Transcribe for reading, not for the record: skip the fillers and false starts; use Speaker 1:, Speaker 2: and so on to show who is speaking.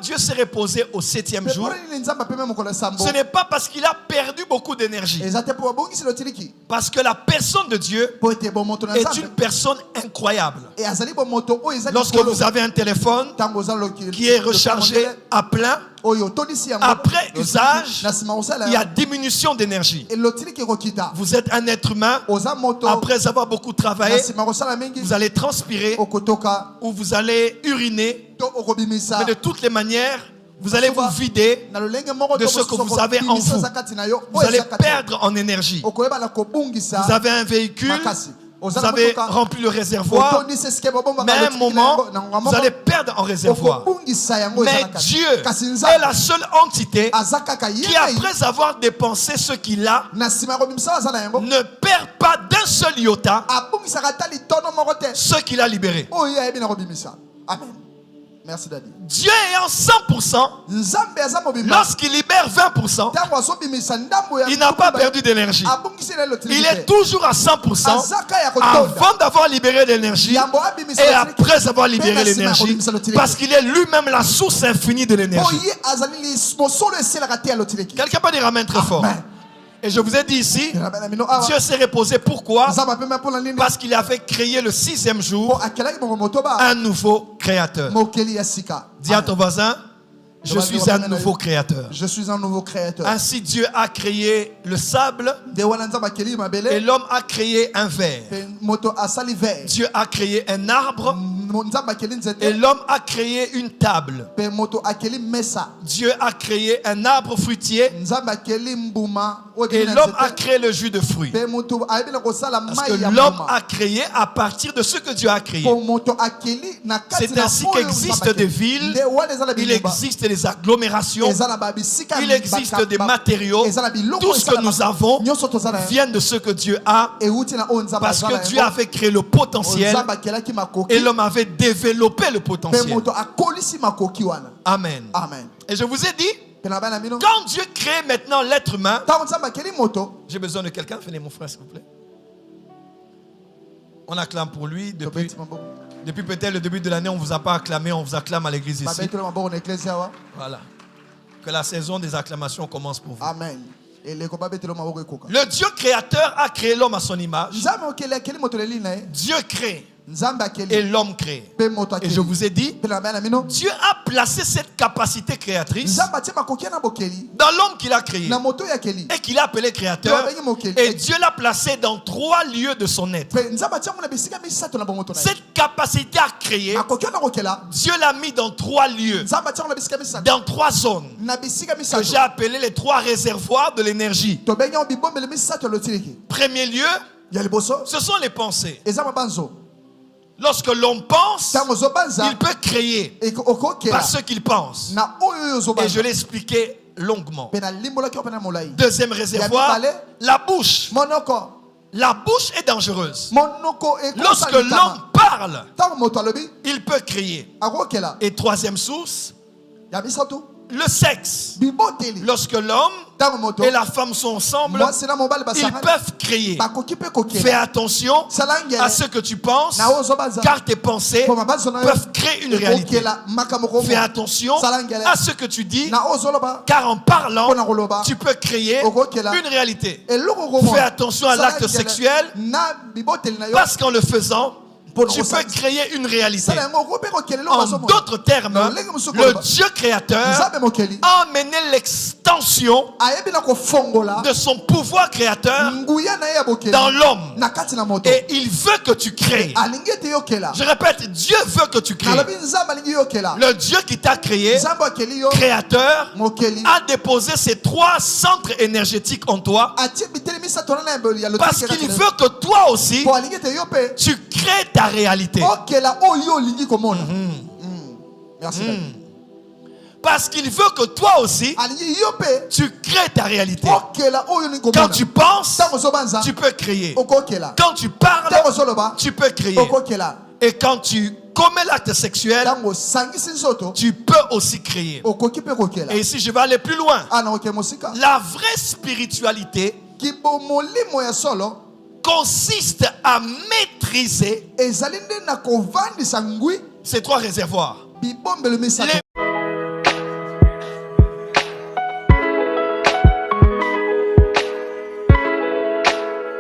Speaker 1: Dieu s'est reposé au 7e jour? Ce n'est pas parce qu'il a perdu beaucoup d'énergie. Parce que la personne de Dieu est une personne incroyable. Lorsque vous avez un téléphone qui est rechargé à plein, après usage, il y a diminution d'énergie. Vous êtes un être humain. Après avoir beaucoup travaillé, vous allez transpirer ou vous allez uriner. Mais de toutes les manières, vous allez vous vider de ce que vous avez en vous. Vous allez perdre en énergie. Vous avez un véhicule. Vous avez rempli le réservoir, mais à un moment, vous allez perdre en réservoir. Mais Dieu est la seule entité qui, après avoir dépensé ce qu'il a, ne perd pas d'un seul iota ce qu'il a libéré.
Speaker 2: Amen. Merci, Daddy.
Speaker 1: Dieu est en 100%. Lorsqu'il libère 20%, il n'a pas perdu d'énergie. Il est toujours à 100% avant d'avoir libéré l'énergie et après avoir libéré l'énergie, parce qu'il est lui-même la source infinie de l'énergie. Quelqu'un peut dire amen très fort. Et je vous ai dit ici, Dieu s'est reposé. Pourquoi? Parce qu'il avait créé le 6e jour un nouveau créateur. Dis à ton voisin, je suis un nouveau créateur.
Speaker 2: Je suis un nouveau créateur.
Speaker 1: Ainsi Dieu a créé le sable et l'homme a créé un verre. Dieu a créé un arbre et l'homme a créé une table. Dieu a créé un arbre fruitier et l'homme a créé le jus de fruits. Parce que l'homme a créé à partir de ce que Dieu a créé. C'est ainsi qu'existent des villes, il existe des agglomérations, il existe des matériaux. Tout ce que nous avons vient de ce que Dieu a, parce que Dieu avait créé le potentiel et l'homme avait développé le potentiel. Amen. Et je vous ai dit, quand Dieu crée maintenant l'être humain, j'ai besoin de quelqu'un. Venez mon frère s'il vous plaît. On acclame pour lui depuis peut-être le début de l'année. On ne vous a pas acclamé, on vous acclame à l'église ici. Voilà. Que la saison des acclamations commence pour vous.
Speaker 2: Amen.
Speaker 1: Le Dieu créateur a créé l'homme à son image. Dieu crée et l'homme crée. Et je vous ai dit, Dieu a placé cette capacité créatrice dans l'homme qu'il a créé et qu'il a appelé créateur. Et Dieu l'a placé dans 3 lieux de son être. Cette capacité à créer, Dieu l'a mis dans 3 lieux, dans 3 zones que j'ai appelées les 3 réservoirs de l'énergie. Premier lieu, ce sont les pensées. Lorsque l'homme pense, il peut créer par ce qu'il pense. Et je l'ai expliqué longuement. Deuxième réservoir, la bouche. La bouche est dangereuse. Lorsque l'homme parle, il peut créer. Et troisième source, le sexe. Lorsque l'homme et la femme sont ensemble, ils peuvent créer. Fais attention à ce que tu penses, car tes pensées peuvent créer une réalité. Fais attention à ce que tu dis, car en parlant, tu peux créer une réalité. Fais attention à l'acte sexuel, parce qu'en le faisant, tu peux créer une réalité. En d'autres termes, le Dieu créateur a amené l'extension de son pouvoir créateur dans l'homme. Et il veut que tu crées. Je répète, Dieu veut que tu crées. Le Dieu qui t'a créé, créateur, a déposé ces 3 centres énergétiques en toi, parce qu'il veut que toi aussi, tu crées ta réalité.
Speaker 2: Merci.
Speaker 1: Parce qu'il veut que toi aussi, tu crées ta réalité. Quand tu penses, tu peux créer. Quand tu parles, tu peux créer. Et quand tu commets l'acte sexuel, tu peux aussi créer. Et ici, je vais aller plus loin. La vraie spiritualité consiste à maîtriser ces 3 réservoirs.